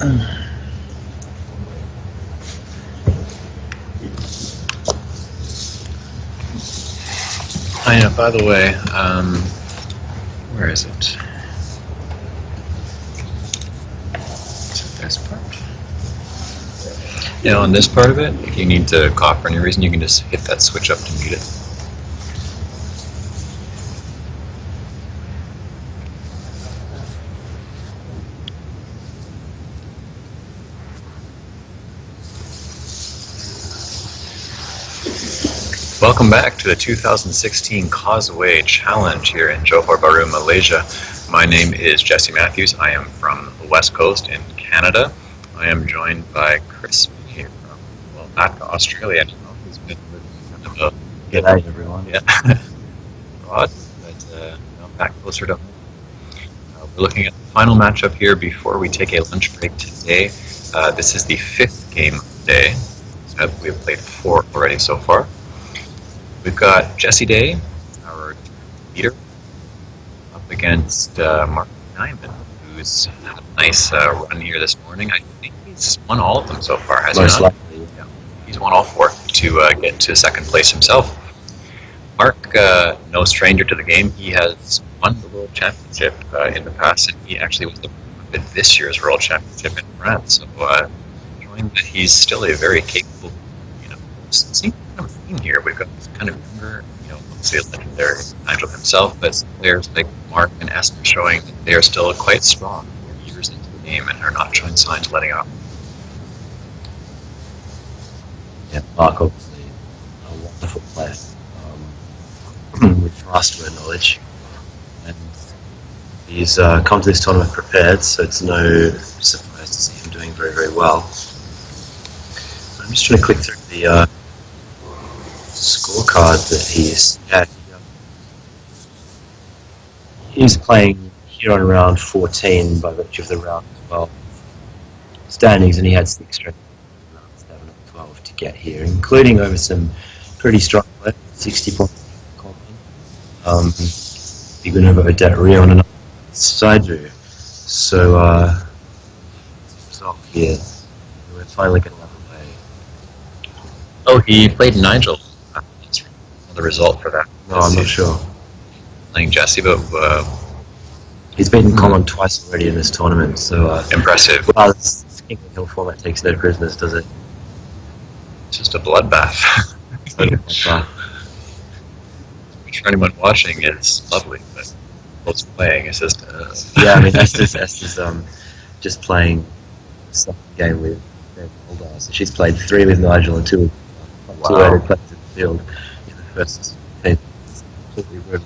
Oh yeah, by the way, where is it? Is it this part? Yeah, on this part of it, if you need to cough for any reason, you can just hit that switch up to mute it. Welcome back to the 2016 Causeway Challenge here in Johor Bahru, Malaysia. My name is Jesse Matthews. I am from the West Coast in Canada. I am joined by Chris here from, well, back to Australia now. He's been living kind of a... G'day everyone. Yeah. Odd, but back closer to home. We're looking at the final matchup here before we take a lunch break today. This is the 5th game of the day. So we've played 4 already so far. We've got Jesse Day, our leader, up against Mark Nyman, who's had a nice run here this morning. I think he's won all of them so far, has he not? Most likely. Yeah. He's won all 4 to get to 2nd place himself. Mark, no stranger to the game. He has won the World Championship in the past, and he actually was the winner of this year's World Championship in France. So, showing that he's still a very capable, same kind of theme here. We've got this kind of younger, obviously a legendary Nigel himself, but players like Mark and Esther showing that they are still quite strong years into the game and are not showing signs of letting up. Yeah, Mark obviously a wonderful player with vast word knowledge, and he's come to this tournament prepared, so it's no surprise to see him doing very, very well. I'm just trying to click through the scorecard that he's playing here on round 14 by virtue of the round 12 standings, and he had 6 straight rounds 7 and 12 to get here, including over some pretty strong players, 60 points. He went over Odette Rio on another Saiju. So here we're finally getting up away. Oh, he played Nigel. The result for that. No, I'm not sure. Playing Jesse, but he's beaten Colin twice already in this tournament, so impressive. Well, this King of Hill format takes no prisoners, does it? It's just a bloodbath. Which for anyone watching is lovely, but what's playing is just yeah, I mean Esther's just playing a second game with Older. So she's played 3 with Nigel and 2 with two other players in the field. Versus completely rude.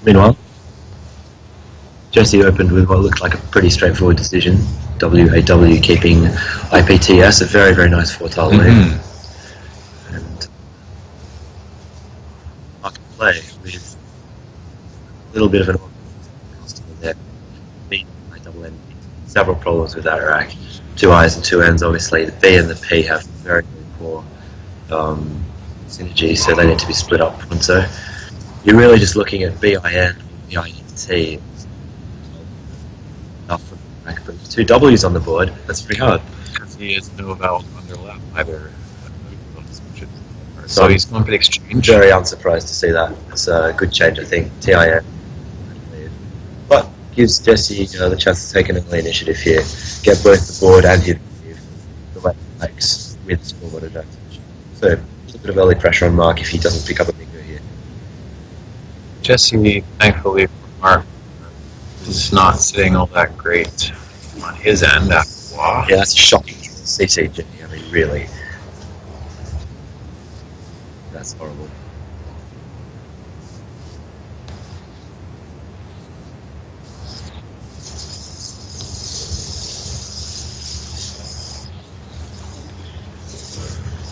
Meanwhile, Jesse opened with what looked like a pretty straightforward decision. WAW keeping IPTS, a very, very nice 4-tile lead. And I can play with a little bit of an customer there. Several problems with that rack. 2 I's and 2 N's, obviously. The B and the P have very, very poor synergy, so they need to be split up. And so you're really just looking at BIN, BINT. Enough for the rack, but with 2 W's on the board, that's pretty hard. Because he has no vowels underlap either. So he's going for the exchange. Very unsurprised to see that. It's a good change, I think. TIN. But gives Jesse the chance to take an early initiative here, get both the board and hit the late legs with scoreboard advantage. So a bit of early pressure on Mark if he doesn't pick up a bingo here. Jesse, thankfully for Mark, is not sitting all that great on his end after Wah. Yeah, that's a shocking CCG. I mean, really. That's horrible.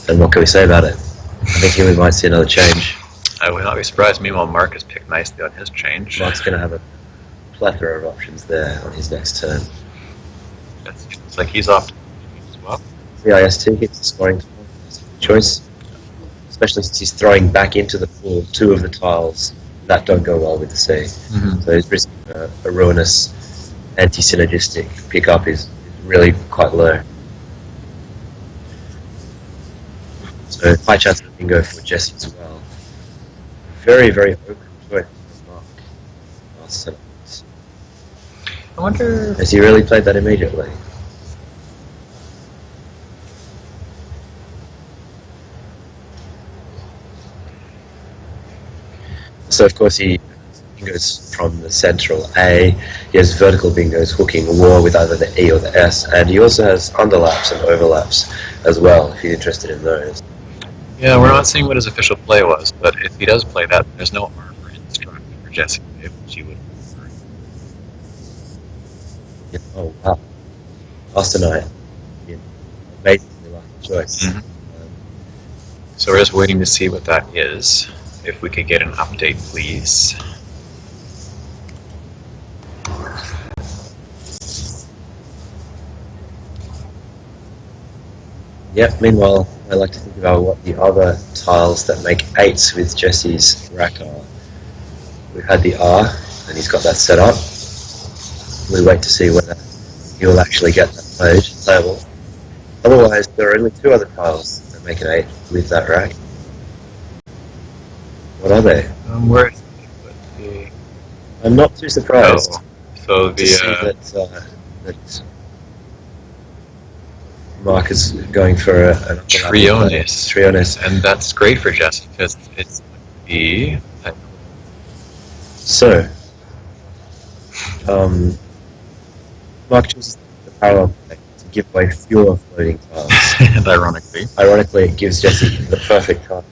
And what can we say about it? I think we might see another change. I would not be surprised. Meanwhile, Mark has picked nicely on his change. Mark's going to have a plethora of options there on his next turn. It's like he's off as well. CIST gets the scoring choice, especially since he's throwing back into the pool 2 of the tiles that don't go well with the C. So his risk of a ruinous anti-synergistic pickup is really quite low. So high chance of a bingo for Jesse as well. Very, very open choice for Mark. I wonder. Has he really played that immediately? So of course he bingos from the central A. He has vertical bingos hooking war with either the E or the S, and he also has underlaps and overlaps as well, if you're interested in those. Yeah, we're not seeing what his official play was, but if he does play that, there's no armor instruct for Jesse, if she would prefer. Yeah, oh wow. Austenite. Yeah, amazingly lucky choice. So we're just waiting to see what that is. If we could get an update, please. Yep, meanwhile, I like to think about what the other tiles that make 8s with Jesse's rack are. We've had the R, and he's got that set up. We wait to see whether he will actually get that playable. Otherwise, there are only 2 other tiles that make an 8 with that rack. What are they? Where is the... I'm not too surprised so to see that Mark is going for an Trionis, and that's great for Jesse because it's the. So, Mark chooses the parallel play to give away fewer floating tiles. And ironically, it gives Jesse the perfect tile.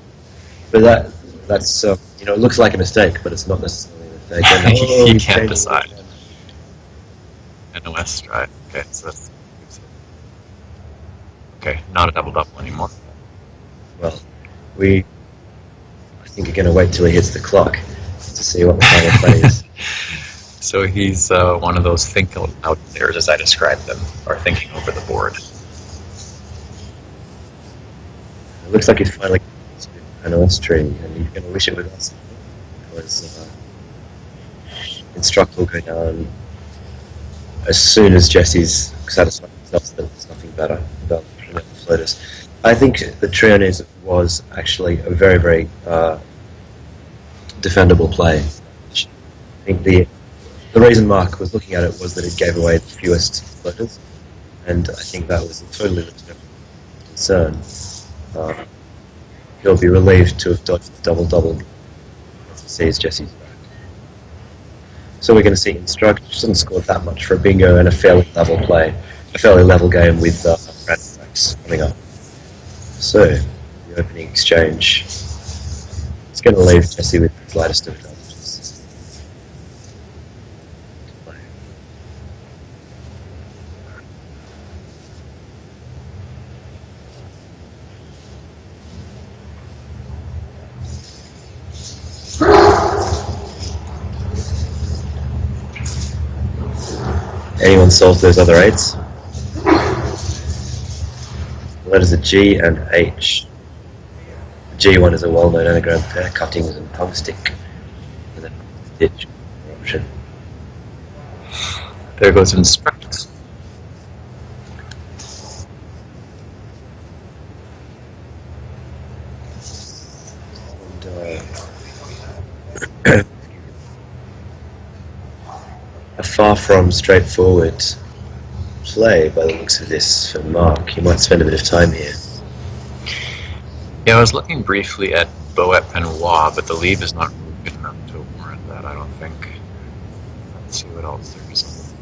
But that's it looks like a mistake, but it's not necessarily a mistake. And, he can't decide. NOS stride. Okay, so that's. Okay, not a double-double anymore. Well, I think are going to wait till he hits the clock to see what the final play is. So he's one of those think out there, as I described them, or thinking over the board. It looks like he's finally an NOS tree, and he's going to wish it with us, because Instruct will go down as soon as Jesse's satisfied himself that there's nothing better about the floaters. I think the Trionis was actually a very, very defendable play. I think the reason Mark was looking at it was that it gave away the fewest floaters, and I think that was a totally legitimate concern. He'll be relieved to have dodged the double-double once he sees Jesse's back. So we're going to see Instruct, which doesn't score that much for a bingo, and a fairly level play, a fairly level game with random facts coming up. So, the opening exchange. It's going to leave Jesse with the slightest of advantages. Anyone solve those other 8s? The letters are G and H. The G one is a well-known anagram pair, cuttings and tongue stick. And then stitch option. There goes Instruct. And, a far from straightforward play by the looks of this for Mark. He might spend a bit of time here. Yeah, I was looking briefly at Boet Penois, but the lead is not good enough to warrant that, I don't think. Let's see what else there is.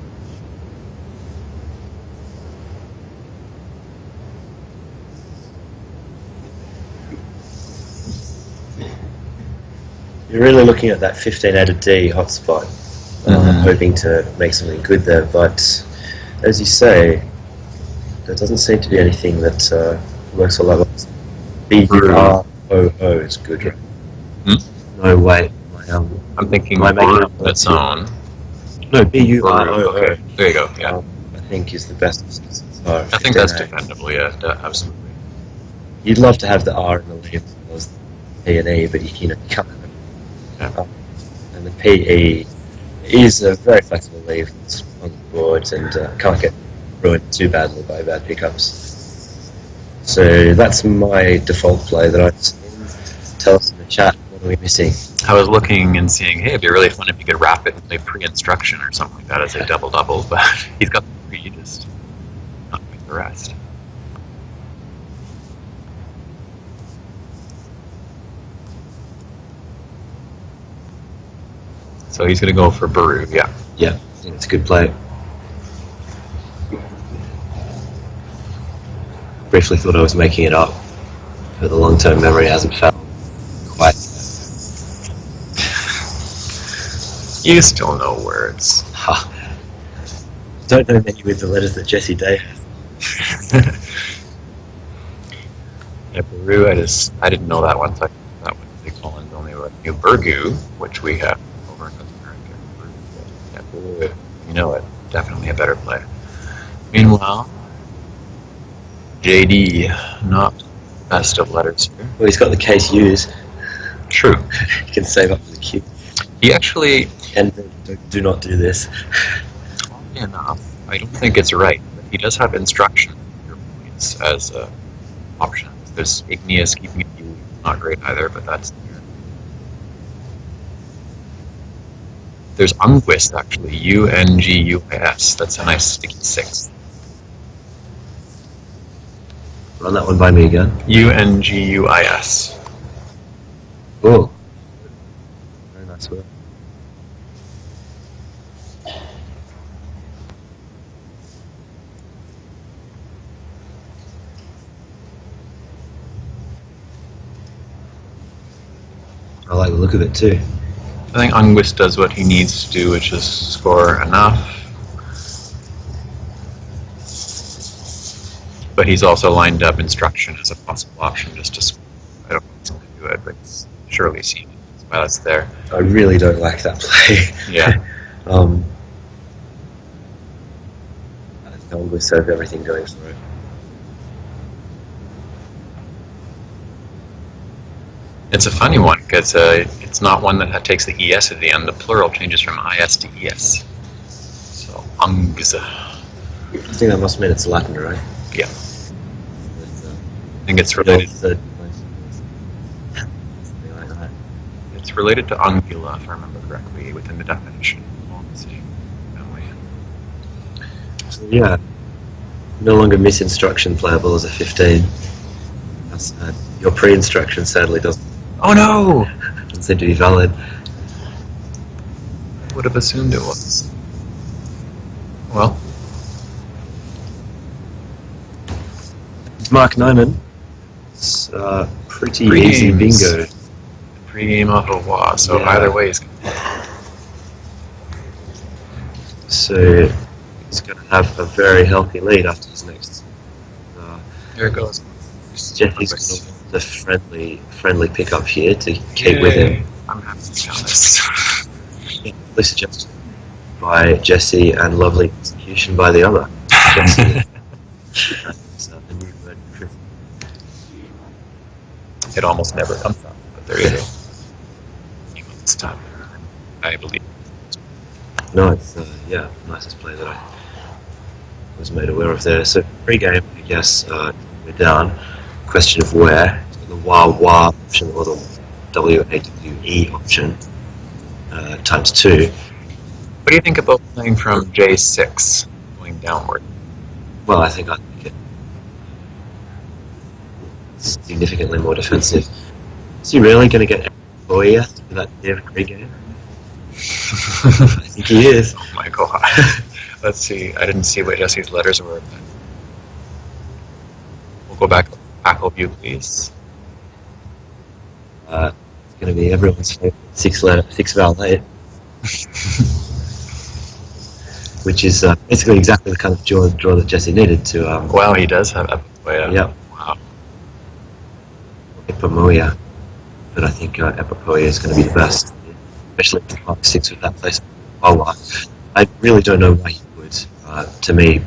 You're really looking at that 15 out of D hotspot, hoping to make something good there, but as you say, there doesn't seem to be anything that works all that well. B-U-R-O-O is good, right? No, wait. I'm thinking am I making up its own. No, B-U-R-O-O. Okay, there you go, yeah. I think is the best. I think that's defendable, yeah, absolutely. You'd love to have the R in the lead as well as the P and E, but you can't have it. Yeah. And the PE is a very flexible leave. It's on the board and can't get ruined too badly by bad pickups. So that's my default play that I've seen. Tell us in the chat, what are we missing? I was looking and seeing, hey, it'd be really fun if you could wrap it and play pre-instruction or something like that as a double-double, but he's got the pre, just not doing the rest. So he's going to go for Baru, yeah. Yeah, I think it's a good play. Briefly thought I was making it up, but the long-term memory hasn't found quite. You still know words. Don't know many with the letters that Jesse Day has. Yeah, Baru, I didn't know that one, so that was the Collins only knew Burgu, which we have over in North America. Yeah, Baru, you know it, definitely a better play. Meanwhile, JD, not best of letters here. Well, he's got the case used. True. He can save up for the queue. He actually, And do not do this. oddly enough, I don't think it's right, but he does have instruction points as an option. There's Igneous keeping it U, not great either, but that's there. There's Unguis, actually, Unguis. That's a nice sticky 6. Run that one by me again. Unguis. Oh. Very nice work. I like the look of it too. I think Unguis does what he needs to do, which is score enough. But he's also lined up instruction as a possible option just to score. I don't know if he's going to do it, but it's surely seen it. That's why it's there. I really don't like that play. Yeah. I think I'll serve everything going through. It's a funny one because it's not one that takes the ES at the end. The plural changes from IS to ES. So, Ungs. I think that must mean it's Latin, right? Yeah. I think it's related. Something like that. It's related to ungula, if I remember correctly, within the definition. All the same family. So yeah, no longer misinstruction playable as a 15. That's sad. Your pre-instruction sadly doesn't Oh no! seem to be valid. Would have assumed it was. Well, Mark Nyman. It's pretty Pre-games. easy bingo. pre-game off of WA, so Yeah. either way is So he's going to have a very healthy lead after his next. there it goes. Jeffy's going to want the friendly pickup here to keep with him. I'm happy to be honest. Lovely suggestion by Jesse and lovely execution by the other. Jesse. That's the new word for It almost never comes up, but there you go. This time, I believe. No, it's nicest play that I was made aware of there. So pre-game, I guess we're down. Question of where the wah option or the WAWE option times 2. What do you think about playing from J6 going downward? Well, I think I think it's significantly more defensive. Is he really going to get Boya for that pre-game? I think he is. Oh my god. Let's see. I didn't see what Jesse's letters were. But we'll go back to tackle view, please. It's going to be everyone's favorite 6 vowel 8. Which is basically exactly the kind of draw that Jesse needed to. Wow, he does have Epipoia. Yeah. Wow. Epipoia. But I think Epipoia is going to be the best, especially in Mark 6 with that place. Oh, I really don't know why he would. To me,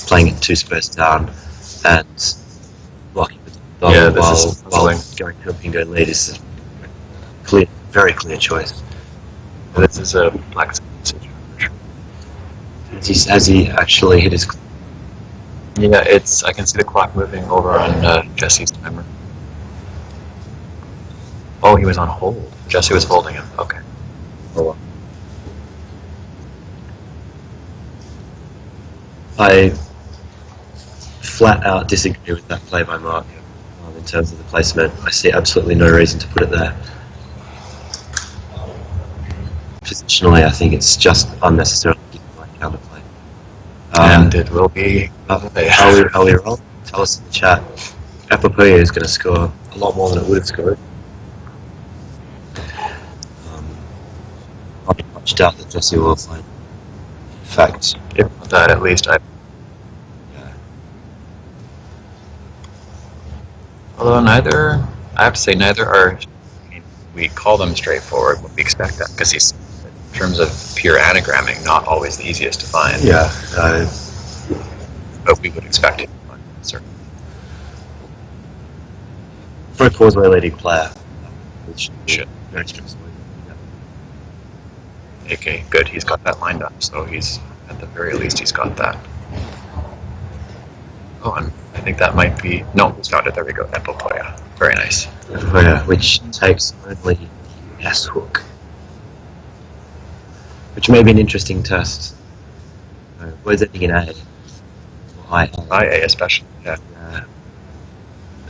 playing it 2 squares down and blocking the double while going to a bingo lead is a clear, very clear choice. This is a black situation. As he actually hit his. Yeah, I can see the clock moving over on Jesse's timer. Oh, he was on hold. Jesse was holding him. Okay. Oh, well. I flat out disagree with that play by Mark in terms of the placement. I see absolutely no reason to put it there. Positionally, I think it's just unnecessarily like counterplay. And it will be. Are we wrong? Tell us in the chat. Epopeya is going to score a lot more than it would have scored. Not much doubt that Jesse will find. In fact, if that at least I. Yeah. Although I have to say, neither are. We call them straightforward, but we expect that because he's, in terms of pure anagramming, not always the easiest to find. Yeah. But we would expect it, certainly. For a Causeway leading player, which should. Very stressful. Yeah. Okay, good. He's got that lined up, so he's at the very least he's got that. Oh, and I think that might be he's got it. There we go. Epopeya. Very nice. Epopeya, which takes only S hook, which may be an interesting test. Where's it in A? IA especially. Yeah.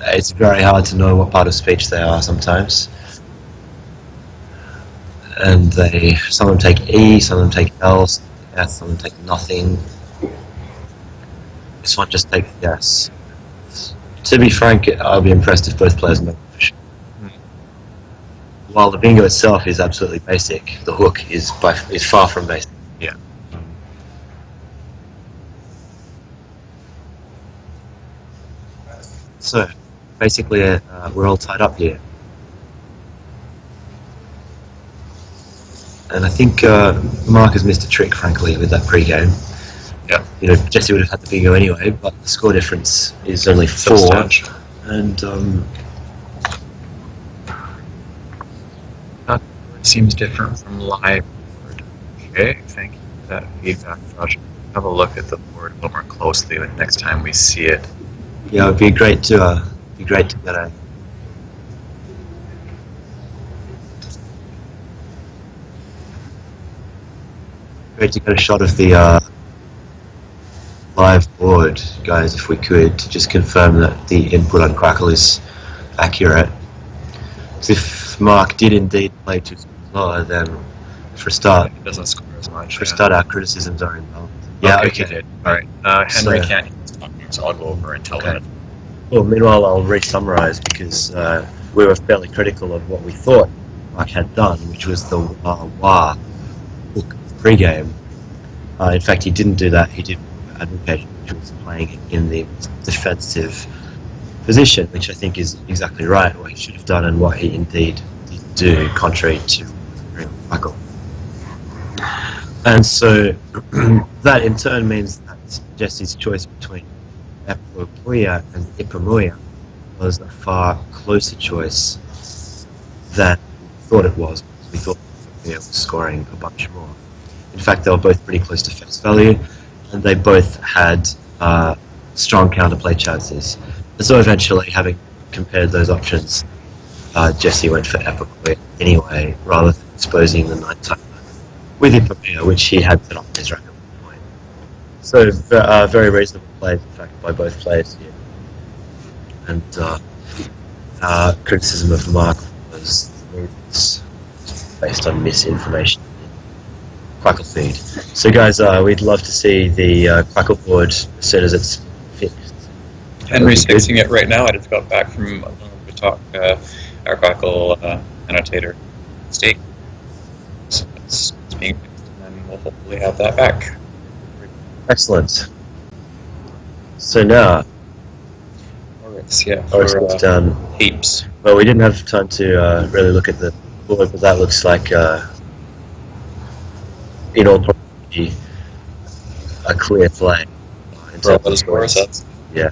It's very hard to know what part of speech they are sometimes. And some of them take E, some of them take L, some take S, some of them take nothing. This one just takes yes. To be frank, I'll be impressed if both players make it for sure. While the bingo itself is absolutely basic, the hook is far from basic. Yeah. So, basically, we're all tied up here. And I think Mark has missed a trick, frankly, with that pre-game. Yeah. Jesse would have had the bingo anyway, but the score difference is only 4. And it seems different from live. Okay, thank you for that feedback, Josh. Have a look at the board a little more closely the next time we see it. Yeah, it'd be great to get a. Great to get a shot of the live board, guys, if we could, to just confirm that the input on Crackle is accurate. So if Mark did indeed play 2 scores lower, then for a start, it doesn't score as much. For a start, our criticisms are invalid. Yeah, okay. He did. All right. Henry can't hear us talking, so I'll go over and tell him. Well, meanwhile, I'll re-summarize because we were fairly critical of what we thought Mark had done, which was the wah hook pre-game. In fact, he didn't do that. He did advocate, which was playing in the defensive position, which I think is exactly right, what he should have done and what he indeed did do, contrary to Michael. And so that in turn means that Jesse's choice between Epopeya and Ipamuya was a far closer choice than we thought it was. We thought Epopeya was scoring a bunch more. In fact, they were both pretty close to face value, and they both had strong counterplay chances. And so eventually, having compared those options, Jesse went for Epopeya anyway, rather than exposing the nighttime with Epopeya, which he had set up his record point. So very reasonable plays, in fact, by both players here. And criticism of Mark was based on misinformation in Crackle feed. So guys, we'd love to see the Crackle board as soon as it's fixed. Henry's fixing it right now. I just got back from the talk, our Crackle annotator state. So it's being fixed, and then we'll hopefully have that back. Excellent. So now, for done. Heaps. Well, we didn't have time to really look at the board, but that looks like, in all probability, a clear play. For all those score sets. Yeah.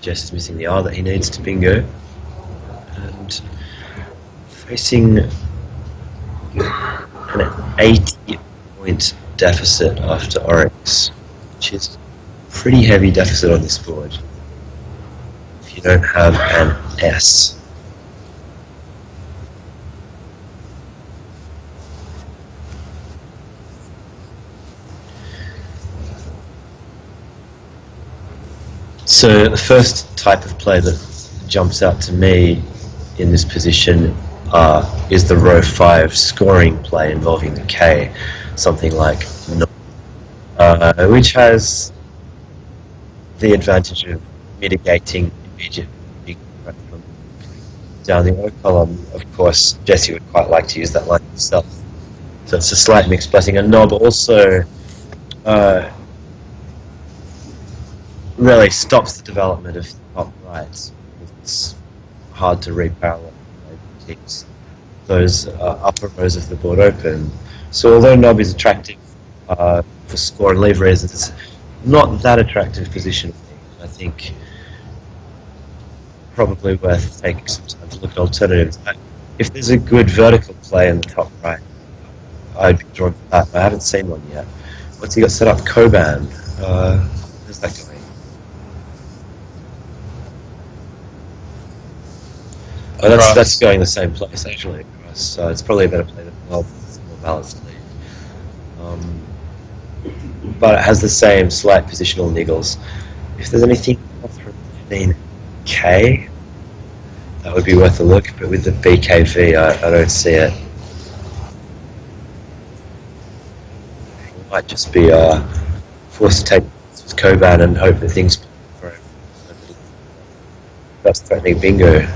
Jess is missing the R that he needs to bingo. And facing an 80-point deficit after Oryx, which is a pretty heavy deficit on this board if you don't have an S. So the first type of play that jumps out to me in this position is the row 5 scoring play involving the K, something like which has the advantage of mitigating immediate big threat from down the O column. Of course, Jesse would quite like to use that line himself. So it's a slight mixed blessing. And Knob also really stops the development of top rights. It's hard to reparallel. Keeps those upper rows of the board open. So although Knob is attractive for score and leave reasons, it's not that attractive position. I think probably worth taking some time to look at alternatives. If there's a good vertical play in the top right, I'd be drawn to that. I haven't seen one yet. What's he got set up? Koban. Where's that going? Oh, that's going the same place actually. So it's probably a better play than Knob. It's more balanced lead. But it has the same slight positional niggles. If there's anything through 15k, that would be worth a look. But with the BKV, I don't see it. It might just be forced to take with Koban and hope that things for him. That's threatening bingo.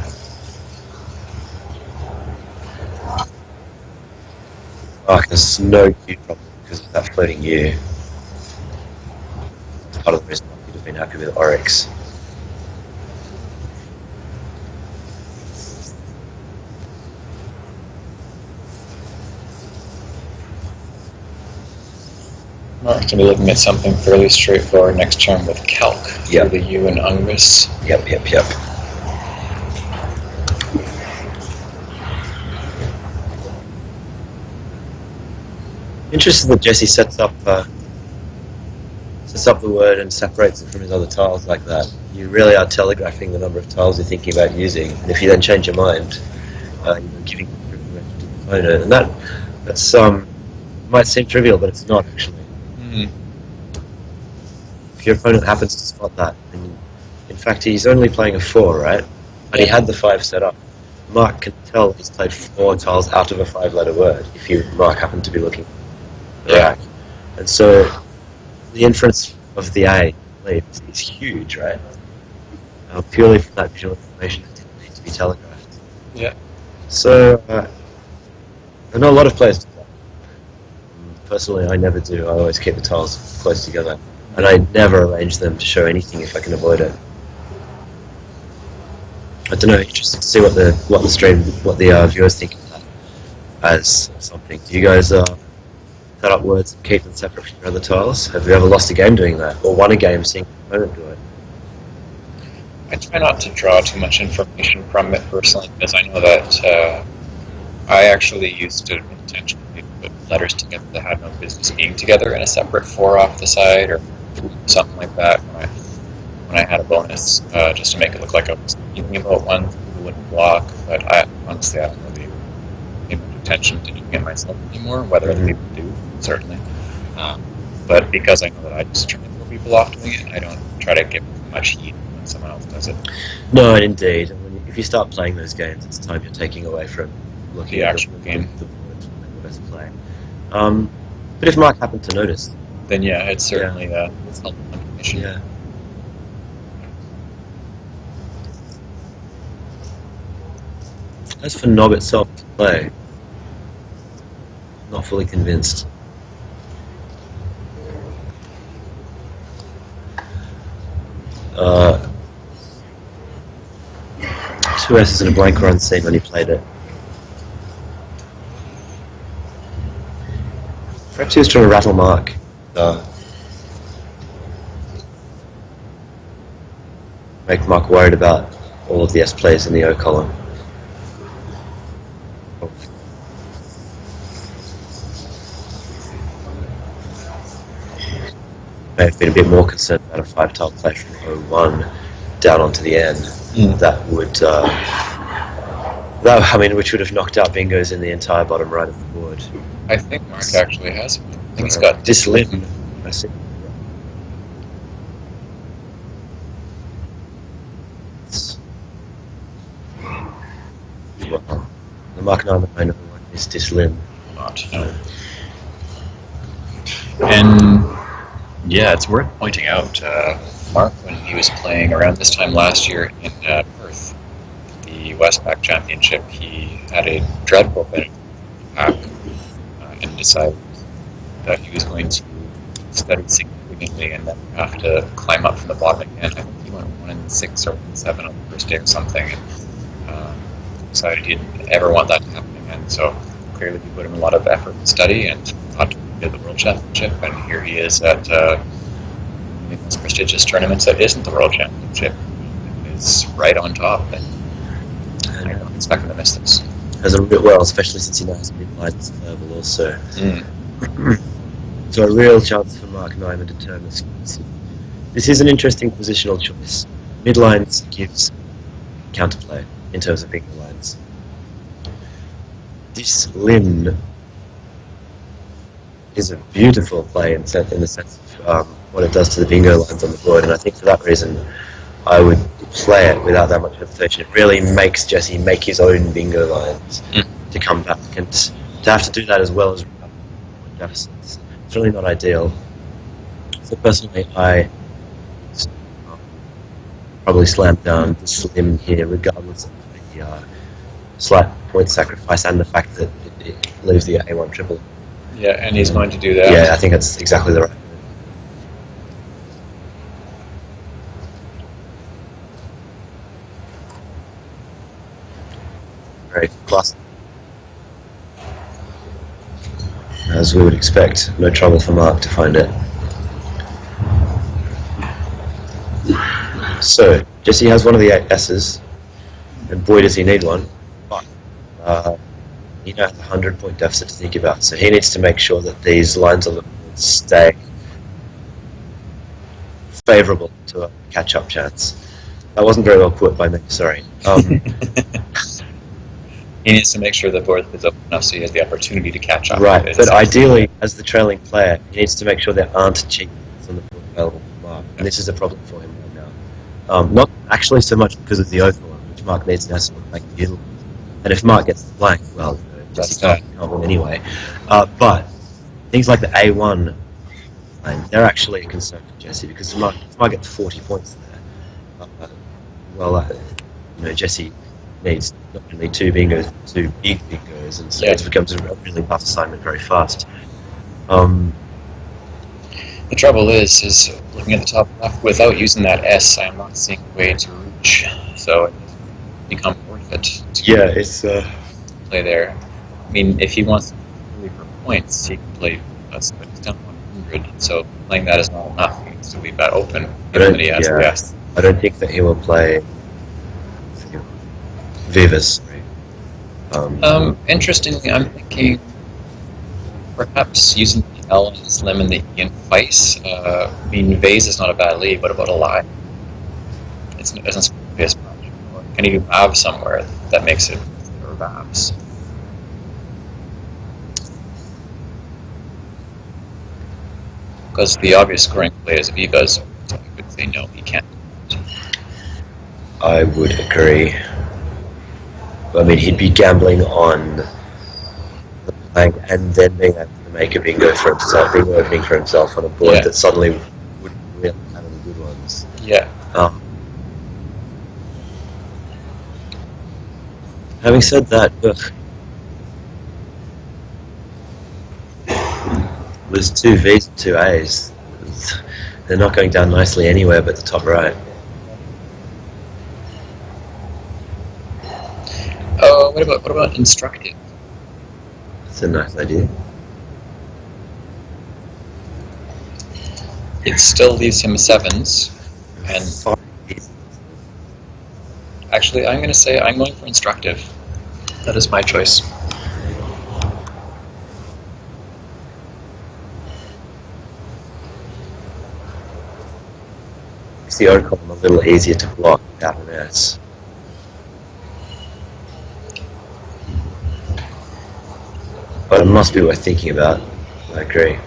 Mark has no huge problem because of that floating U. It's part of the reason why he'd have been happy with Oryx. Mark can be looking at something fairly straightforward next turn with Calc. Yep. The U and Ungus. Yep. Interesting that Jesse sets up the word and separates it from his other tiles like that. You really are telegraphing the number of tiles you're thinking about using, and if you then change your mind, you're giving privilege to the opponent, and that's might seem trivial, but it's not actually. If your opponent happens to spot that, and in fact he's only playing a 4, right? But he had the 5 set up. Mark can tell he's played 4 tiles out of a 5-letter word if Mark happened to be looking at the rack. And so the inference of the A lead is huge, right? Purely from that visual information that didn't need to be telegraphed. Yeah. So I know a lot of players do that. Personally, I never do. I always keep the tiles close together, and I never arrange them to show anything if I can avoid it. I don't know. Interested to see what the viewers think of that as something. Do you guys set up words and keep them separate from your other tiles? Have you ever lost a game doing that, or won a game seeing your opponent do it? I try not to draw too much information from it personally, because I know that I actually used to intentionally put letters together that had no business being together in a separate 4 off the side or something like that when I had a bonus, just to make it look like I was thinking about one who wouldn't block. But I honestly haven't really paid much attention to doing it myself anymore. Whether other people do, certainly. But because I know that I just try and throw people off doing it, I don't try to give much heat when someone else does it. No, and indeed. If you start playing those games, it's time you're taking away from looking The at actual game. the board and the best play. But if Mark happened to notice, Then yeah, it's certainly it's helpful information. yeah. As for Knob itself to play, not fully convinced. Two S's and a blank were unseen when he played it. Perhaps he was trying to rattle Mark. make Mark worried about all of the S plays in the O column. May have been a bit more concerned about a 5-tile play from O1 down onto the end. That would, which would have knocked out bingos in the entire bottom right of the board. I think Mark actually has. I think he's got this limb. I see. Well, the Mark Nyman I know is this limb. not. No. And yeah, it's worth pointing out, Mark, when he was playing around this time last year in Perth, the Westpac Championship, he had a dreadful finish in the pack and decided that he was going to study significantly and then have to climb up from the bottom again. I think he went 1-6 or 1-7 on the first day or something, and decided he didn't ever want that to happen again. So clearly he put in a lot of effort and study and thought to win the World Championship, and here he is at one of the most prestigious tournaments that isn't the World Championship. It's right on top, and I'm not expecting to miss this. Has a real, well, especially since he now has mid-lines level also. So a real chance for Mark Nyman to turn this. This is an interesting positional choice. Mid-lines gives counterplay in terms of bigger lines. This limb is a beautiful play in the sense of what it does to the bingo lines on the board, and I think for that reason I would play it without that much hesitation. It really makes Jesse make his own bingo lines to come back, and to have to do that as well as deficits. It's really not ideal. So personally, I probably slam down the slim here, regardless of the slight point sacrifice and the fact that it leaves the A1 triple. Yeah, and he's going to do that. Yeah, I think that's exactly the right move. Very classic. As we would expect, no trouble for Mark to find it. So, Jesse has one of the 8 S's, and boy does he need one, but he now has a 100-point deficit to think about, so he needs to make sure that these lines on the board stay favourable to a catch-up chance. That wasn't very well put by me, sorry. He needs to make sure the board is open enough so he has the opportunity to catch up. Right, but ideally, as the trailing player, he needs to make sure there aren't cheap on the board available for Mark, and this is a problem for him right now. Not actually so much because of the overlap, which Mark needs to make a deal. And if Mark gets the blank, well, Jesse can't win anyway. But things like the A1, they're actually a concern for Jesse, because if Mark gets 40 points there, Jesse needs not only 2 bingos, 2 big bingos, and so it becomes a really tough assignment very fast. The trouble is looking at the top left, without using that S, I'm not seeing a way to reach, so it becomes worth it to play there. I mean, if he wants to play for points, he can play us, but he's down 100, so playing that is not enough. He needs to leave that open, given that he has the S. I don't think that he will play Vivas. Interestingly, I'm thinking perhaps using the L and the Slim and the E in Vice. I mean, Vase is not a bad lead. What about a lie? It doesn't be as much. Can you do Vav somewhere that makes it or Vavs? Because the obvious scoring play is Vivas, so I could say no, he can't. I would agree. I mean, he'd be gambling on the blank and then being able to make a bingo for himself, bingo opening for himself on a board that suddenly wouldn't really have any good ones. Yeah. Having said that, there's 2 V's and 2 A's. They're not going down nicely anywhere but the top right. What about instructive? That's a nice idea. It still leaves him 7s, and Actually, I'm going to say I'm going for instructive. That is my choice. Makes the O column a little easier to block out on S. But it must be worth thinking about. I agree.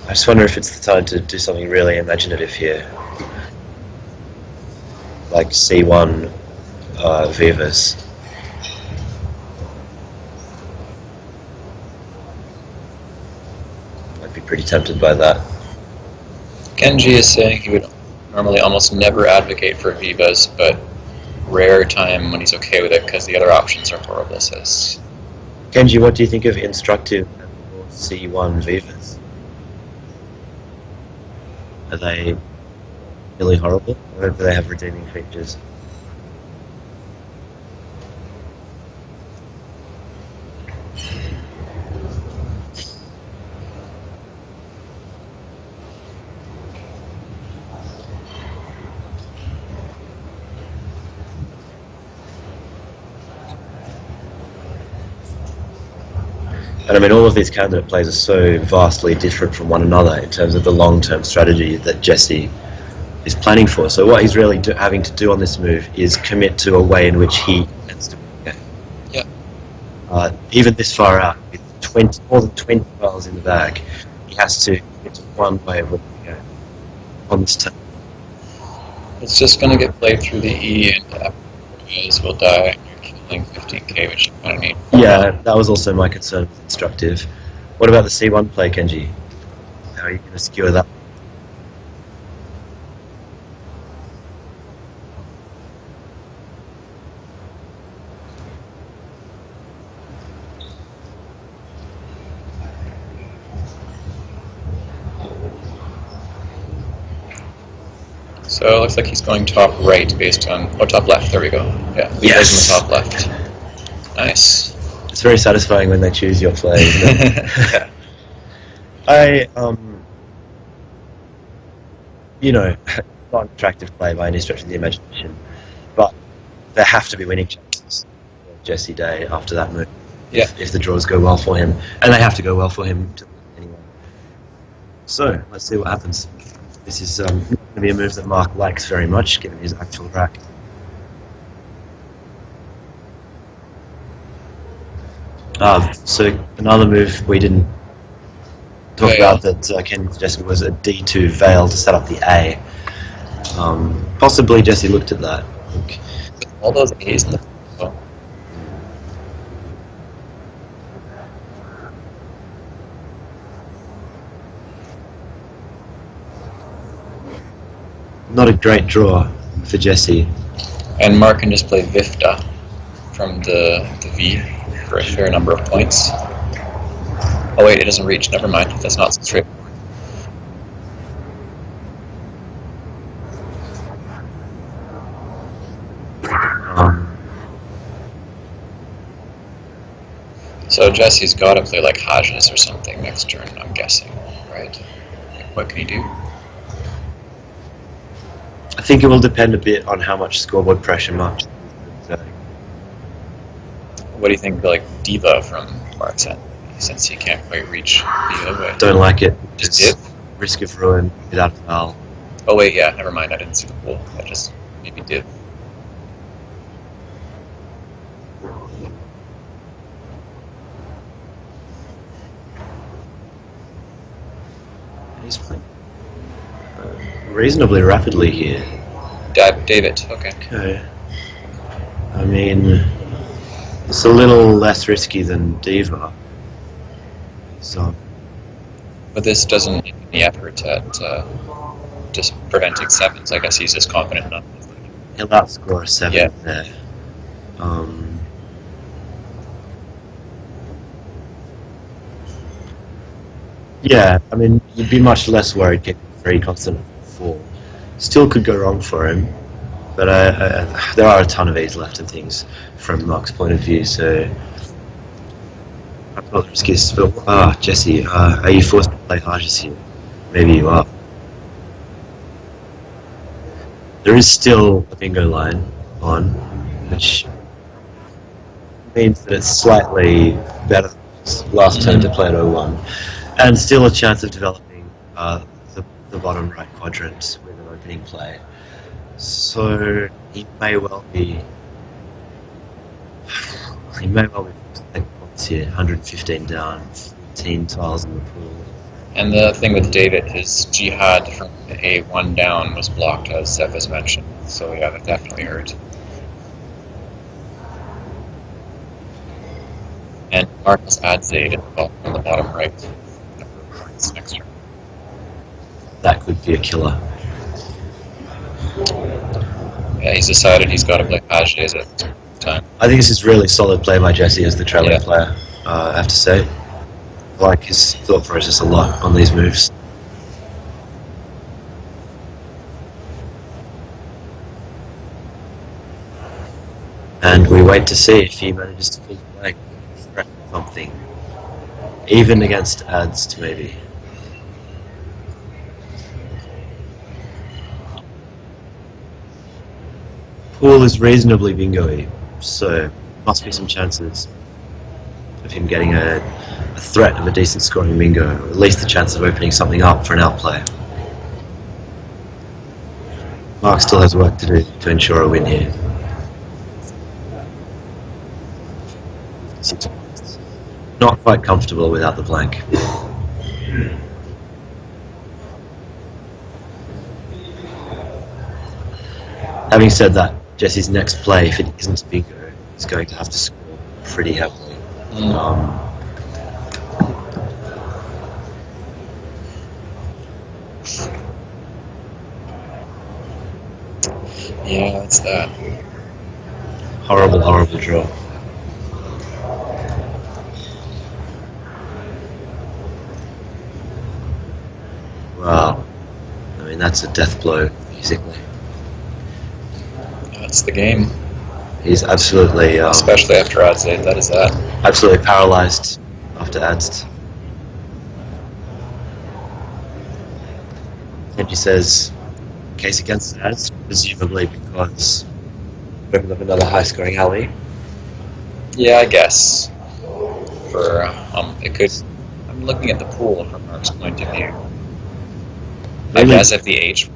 I just wonder if it's the time to do something really imaginative here. Like C1 Vivas. I'd be pretty tempted by that. Genji is saying he would normally almost never advocate for Vivas, but rare time when he's okay with it because the other options are horrible, says. Kenji, what do you think of instructive C1 Vivas? Are they really horrible, or do they have redeeming features? And I mean, all of these candidate plays are so vastly different from one another in terms of the long-term strategy that Jesse is planning for. So what he's really having to do on this move is commit to a way in which he intends to win. Yeah. Even this far out, with more than 20 miles in the bag, he has to commit to one way of winning the game on this turn. It's just going to get played through the E, and after will die, and you're killing 15k, which you kind of need. Yeah, that was also my concern with instructive. What about the C1 play, Kenji? How are you going to skewer that? So it looks like he's going top right based on... Oh, top left, there we go. Yeah, Yes! on the top left. Nice. It's very satisfying when they choose your play, isn't it? Yeah. Not an attractive play by any stretch of the imagination, but there have to be winning chances for Jesse Day after that move. Yeah. If the draws go well for him, and they have to go well for him to win anyway. So let's see what happens. This is going to be a move that Mark likes very much, given his actual rack. So another move we didn't talk about that Ken suggested was a D2 Veil to set up the A. Possibly Jesse looked at that. All those A's in the... Oh. Not a great draw for Jesse. And Mark can just play Vifta from the V for a fair number of points. Oh wait, it doesn't reach. Never mind. That's not so straightforward. So Jesse's got to play like Hajas or something next turn, I'm guessing, right? What can he do? I think it will depend a bit on how much scoreboard pressure Mark. What do you think, like Diva from Mark's end, since he can't quite reach the other way? Don't like it. Just It's dip? risk of ruin without foul. Oh wait, yeah, never mind. I didn't see the pool. I just maybe did. He's playing reasonably rapidly here. David, okay. Okay. I mean, it's a little less risky than Diva. So, But this doesn't need any effort at just preventing sevens. I guess he's just confident enough. he'll outscore a 7 Yeah. there. Yeah, I mean, you'd be much less worried getting 3 constant 4. Still could go wrong for him, but there are a ton of A's left and things from Mark's point of view, so I'm not the riskiest. But Jesse, are you forced to play Hajas here? Maybe you are. There is still a bingo line on, which means that it's slightly better than last turn to play at 0-1, and still a chance of developing the bottom right quadrant with an opening play. So he may well be points here, 115 down, 15 tiles in the pool. And the thing with David, his jihad from A1 down was blocked, as Seth has mentioned. So yeah, that definitely hurt. And Marcus adds Zayd on the bottom right. Next turn. That could be a killer. Yeah, he's decided he's got to play Pages at the time. I think this is really solid play by Jesse as the trailing Yeah. player, I have to say. I like his thought process a lot on these moves. And we wait to see if he manages to pull the flag, threaten something. Even against ads, maybe. Pool is reasonably bingo-y, so must be some chances of him getting a threat of a decent scoring bingo, or at least the chance of opening something up for an outplay. Mark still has work to do to ensure a win here. 6 points. Not quite comfortable without the blank. Having said that, Jesse's next play, if it isn't bingo, is going to have to score pretty heavily. Yeah, it's that. Horrible, horrible draw. Wow. I mean, that's a death blow, basically. That's the game. He's absolutely, Especially after Adzaid, that is that. absolutely paralyzed after Adst. Kenji says, case against Adst, presumably because opened up another high-scoring alley. Yeah, I guess. For it could. I'm looking at the pool from Mark's point of view. I Really? guess if the H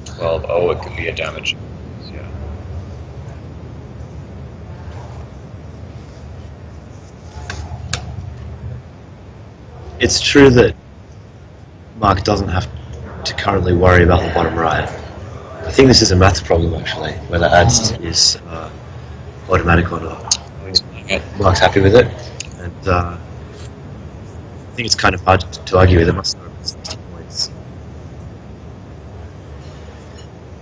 12-0, it could be a damage. Yeah. It's true that Mark doesn't have to currently worry about the bottom right. I think this is a maths problem, actually, whether Adst is automatic or not. He's playing it. Mark's happy with it, and I think it's kind of hard to argue with. It must have been 60 points.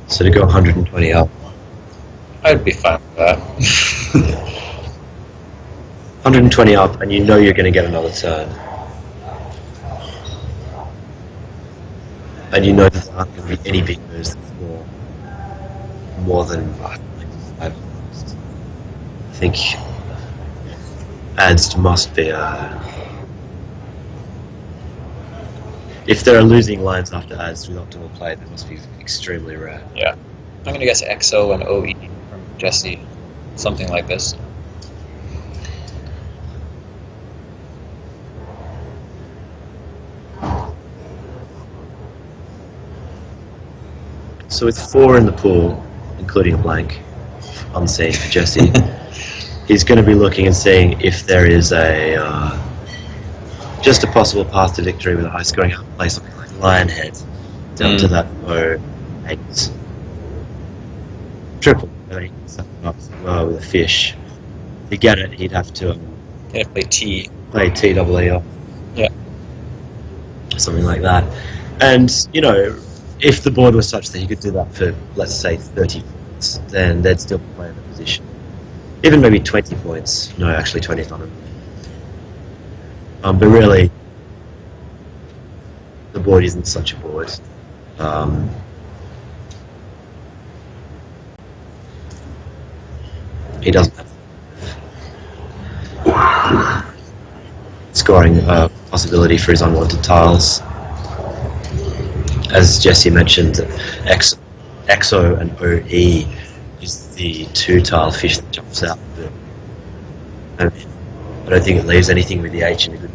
So to go 120 up. I'd be fine with that. 120 up, and you know you're going to get another turn. And you know that there aren't going to be any big moves that score more than 5. I think Adst must be if there are losing lines after Adst with optimal play, they must be extremely rare. Yeah. I'm going to guess XO and OE from Jesse. Something like this. So with 4 in the pool, including a blank, unseen for Jesse, he's going to be looking and seeing if there is just a possible path to victory with a high-scoring outplay, something like Lionhead, down to that 0-8 triple. He can set them up with a fish. To get it, he'd have to Gonna play T. play TEE off. Yeah. Something like that. And, you know, if the board was such that he could do that for, let's say, 30 points, then they'd still play in the position. Even maybe 20 points. No, actually 20 is not enough. But really, the board isn't such a board. He doesn't have scoring possibility for his unwanted tiles. As Jesse mentioned, X XO and OE is the two-tile fish that jumps out. I don't think it leaves anything with the H in a good.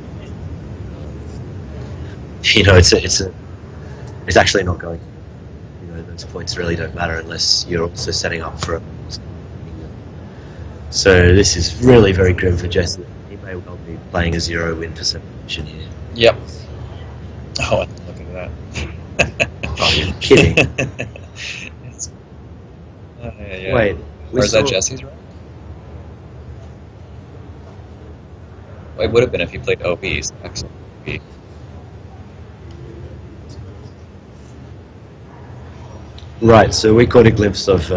It's actually not going. Those points really don't matter unless you're also setting up for it. So this is really very grim for Jesse. He may well be playing a 0 win percentage here. Yep. Oh, look at that. Oh, you're kidding. Yeah. Wait, or is that Jesse's right? Well, it would have been if he played OBs. Excellent. OB. Right, so we caught a glimpse of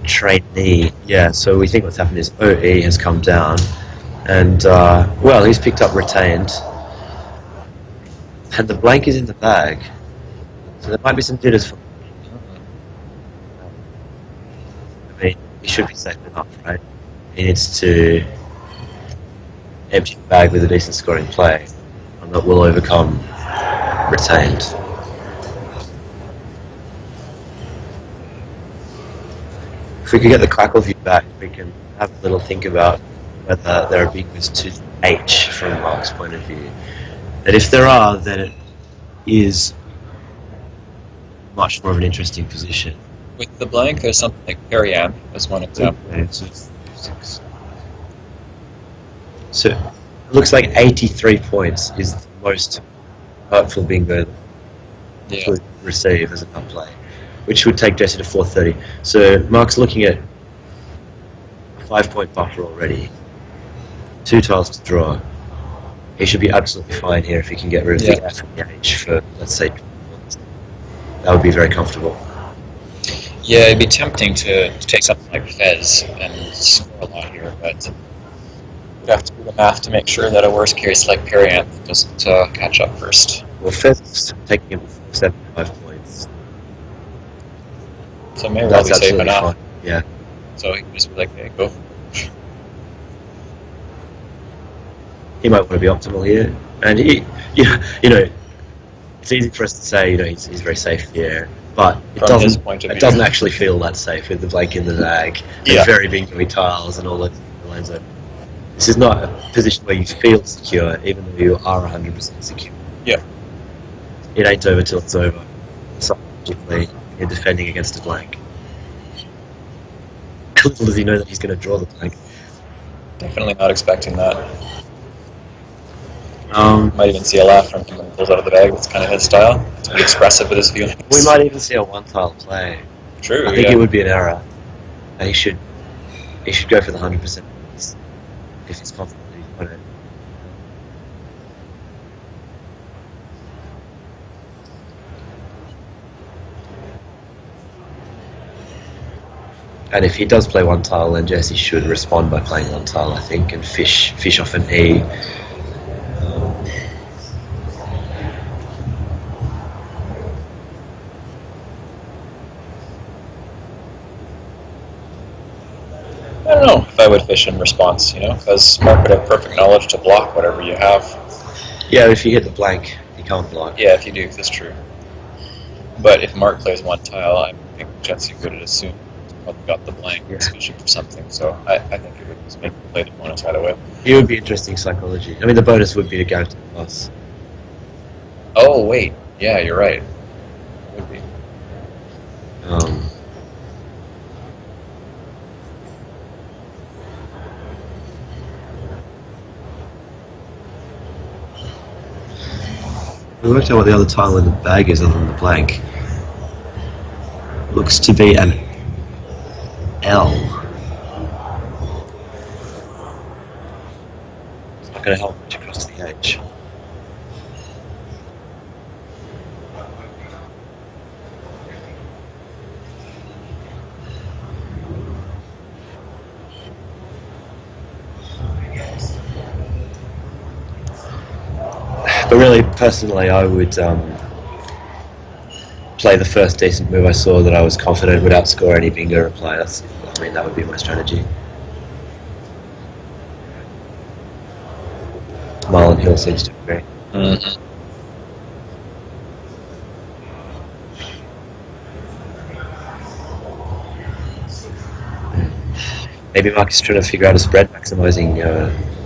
trainee. Yeah, so we think what's happened is OE has come down, and well, he's picked up retained, and the blank is in the bag. So there might be some jitters for. I mean, he should be safe enough, right? He needs to empty the bag with a decent scoring play, and that will overcome retained. If we could get the Crackle view back, we can have a little think about whether there are big moves to H from Mark's point of view. And if there are, then it is much more of an interesting position. With the blank, there's something like Periam as one example. Okay, so it looks like 83 points is the most hurtful bingo that would receive as a non play, which would take Jesse to 430. So Mark's looking at a 5-point buffer already. 2 tiles to draw. He should be absolutely fine here if he can get rid of the F and the H for, let's say, 12 points. That would be very comfortable. Yeah, it'd be tempting to take something like Fez and score a lot here, but we'd have to do the math to make sure that a worst case like Perianth doesn't catch up first. Well, Fez is taking him 75 points. So maybe we'll be safe enough. Fine. Yeah. So he can just be like, hey, go. He might want to be optimal here, and it's easy for us to say, he's very safe here, but it doesn't actually feel that safe with the blank in the bag, and very bingo tiles and all the lines open. This is not a position where you feel secure, even though you are 100% secure. Yeah. It ain't over till it's over. Psychologically, you're defending against a blank. Little does he know that he's going to draw the blank. Definitely not expecting that. Might even see a laugh from him when he pulls out of the bag. That's kind of his style. To be expressive with his feelings. We might even see a one-tile play. True. I think it would be an error. He should go for the 100% if he's confident that he's got it. And if he does play one tile, then Jesse should respond by playing one tile, I think, and fish off an E. I don't know if I would fish in response, because Mark would have perfect knowledge to block whatever you have. Yeah, if you hit the blank, you can't block. Yeah, if you do, that's true. But if Mark plays one tile, I think Jesse would assume he's probably got the blank, he's fishing for something, so I think it would just make him play the bonus either way. It would be interesting psychology. I mean, the bonus would be a guaranteed plus. Oh, wait. Yeah, you're right. It would be. We worked out what the other tile in the bag is other than the blank. Looks to be an L. It's not going to help much across the H. But really, personally, I would play the first decent move I saw that I was confident would outscore any bingo reply. That would be my strategy. Marlon Hill seems to agree. Mm-hmm. Maybe Mark is trying to figure out a spread maximising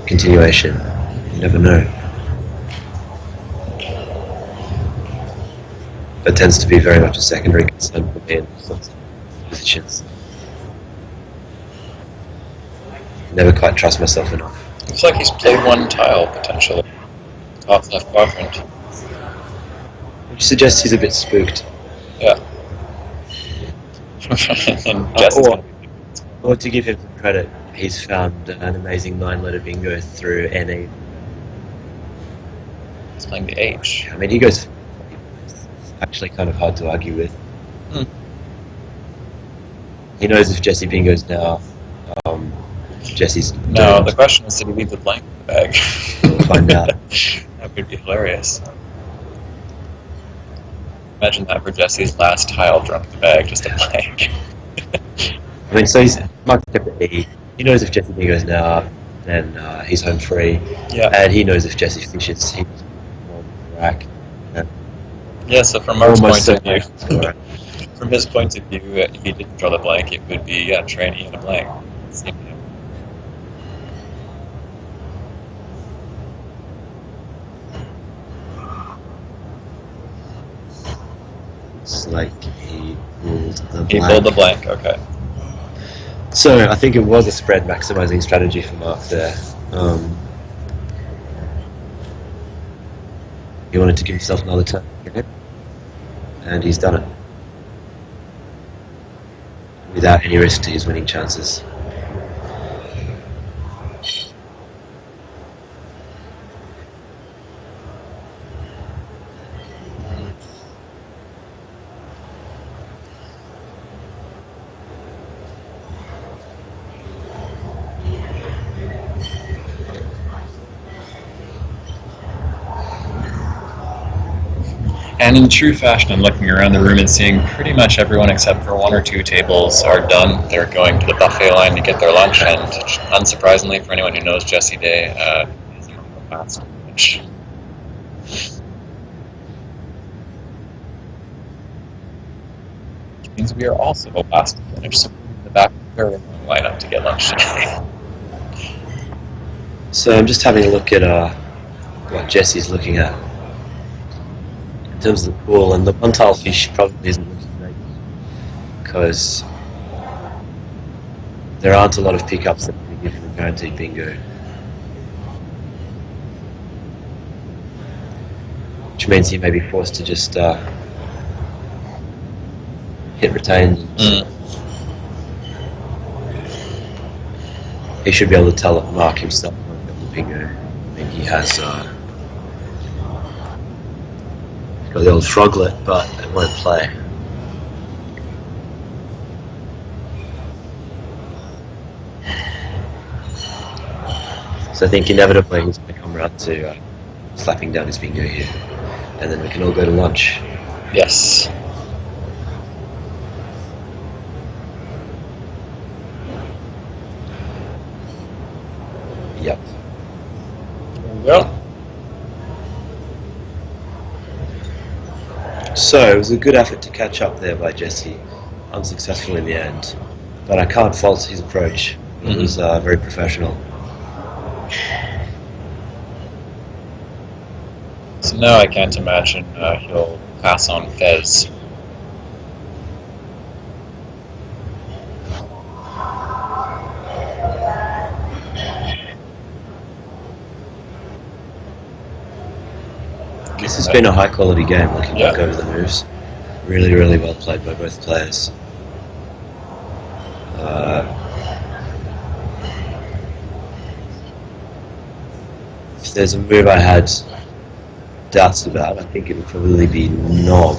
continuation. You never know. That tends to be very much a secondary concern for me in sorts of positions. Never quite trust myself enough. Looks like he's played one tile, potentially. Top left quadrant. Which suggests he's a bit spooked. Yeah. And Jesse's gonna be Or to give him some credit, he's found an amazing 9-letter bingo through NE. he's playing the H. I mean, he goes... It's actually kind of hard to argue with. He knows if Jesse bingoes now, Jesse's... No, doomed. the question is, did he leave the blank in the bag? We'll find out. That would be hilarious. Imagine that for Jesse's last tile drunk the bag, just a blank. I mean, so he's Mark's kept at E. He knows if Jesse bingoes now, then he's home free. Yeah. And he knows if Jesse fishes, he's more on the rack. Yeah, so from Mark's Almost point of certain. view, from his point of view, if he didn't draw the blank, it would be trainee and a blank. Same thing. It's like he pulled the He blank. pulled the blank, okay. So I think it was a spread maximising strategy for Mark there. He wanted to give himself another turn, and he's done it without any risk to his winning chances. And in true fashion, I'm looking around the room and seeing pretty much everyone except for one or two tables are done. They're going to the buffet line to get their lunch, and unsurprisingly, for anyone who knows Jesse Day, he's among the last to finish. Which means we are also the last to finish, so we're in the back of the very long lineup to get lunch today. So I'm just having a look at what Jesse's looking at in terms of the pool, and the one-tile fish probably isn't looking great because there aren't a lot of pickups that can give him a guaranteed bingo, which means he may be forced to just hit retain. He should be able to tell Mark himself on the bingo. I mean, he has got the old froglet, but it won't play. So I think inevitably he's going to come around to slapping down his bingo here, and then we can all go to lunch. Yes. Yep. There we go. So it was a good effort to catch up there by Jesse, unsuccessful in the end, but I can't fault his approach. It was very professional. So now I can't imagine he'll pass on Fez. This has been a high quality game, looking Yeah. back over the moves. Really, really well played by both players. If there's a move I had doubts about, I think it would probably be Nog.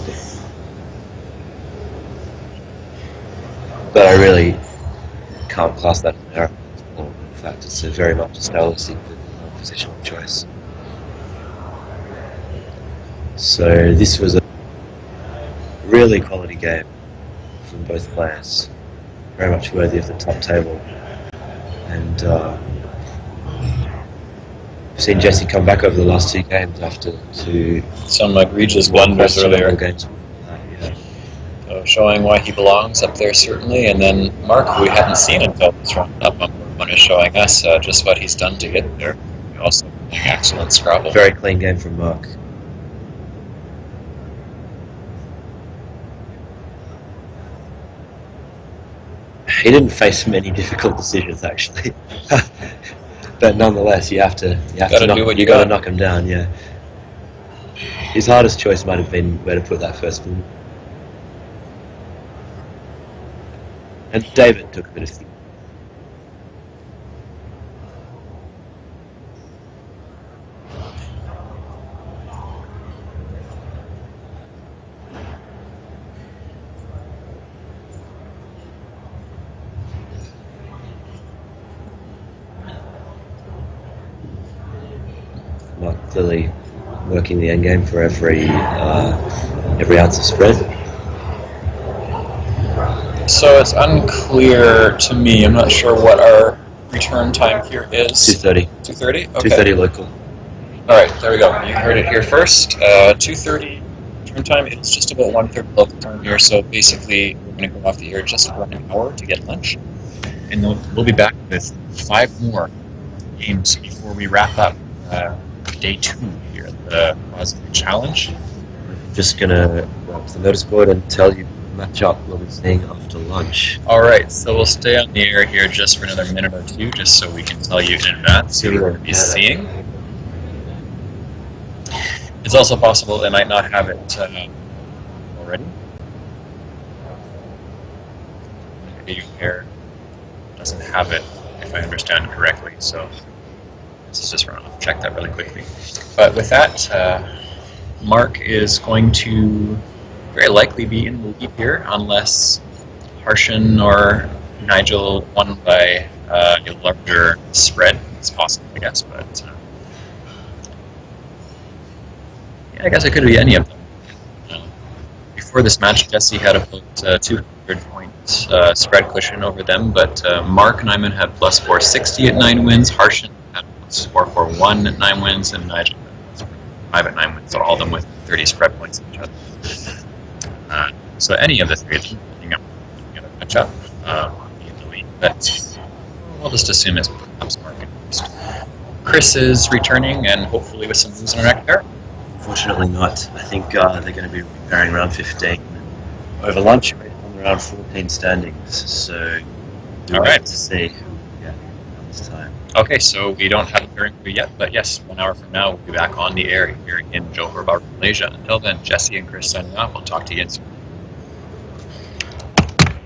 But I really can't class that as an error. In fact, it's very much a stylistic positional choice. So this was a really quality game from both players, very much worthy of the top table. And I've seen Jesse come back over the last two games after two Some egregious blunders questionable earlier. games. Yeah. showing why he belongs up there certainly. And then Mark, who we hadn't seen until this round up on board one, is showing us just what he's done to get there. Also playing excellent Scrabble. Very clean game from Mark. He didn't face many difficult decisions actually, but nonetheless, you have to knock him down. Yeah, his hardest choice might have been where to put that first one. And David took a bit of thinking. Mark clearly working the end game for every ounce of spread. So it's unclear to me. I'm not sure what our return time here is. 2:30. 2:30? Okay. 2:30 local. All right, there we go. You heard it here first. 2:30 return time. It's just about 1:30 local time here. So basically, we're going to go off the air just for an hour to get lunch. And then we'll be back with 5 more games before we wrap up day 2 here at the Causeway Challenge. Just going to go up to the notice board and tell you the matchup we'll be seeing after lunch. All right, so we'll stay on the air here just for another minute or 2, just so we can tell you in advance who we're going to be seeing. It's also possible they might not have it already. The video here doesn't have it, if I understand correctly, so this is just wrong. I'll check that really quickly. But with that, Mark is going to very likely be in the lead here, unless Harshen or Nigel won by a larger spread. It's possible, I guess, but yeah, I guess it could be any of them. Before this match, Jesse had about 200 points spread cushion over them, but Mark Nyman had plus 460 at 9 wins, Harshen had plus 441 at 9 wins, and Nigel had plus 5 at 9 wins, so all of them with 30 spread points each other. So any of the 3 of them, depending on going to match up, be in the lead, but we'll just assume it's perhaps Mark first. Chris is returning, and hopefully with some moves in our neck there. Unfortunately not. I think they're going to be repairing round 15 over lunch on round 14 standings. So we'll wait to see who we get this time. Okay, so we don't have a pairing for you yet, but yes, 1 hour from now we'll be back on the air here in Johor Bahru, Malaysia. Until then, Jesse and Chris signing off. We'll talk to you again soon.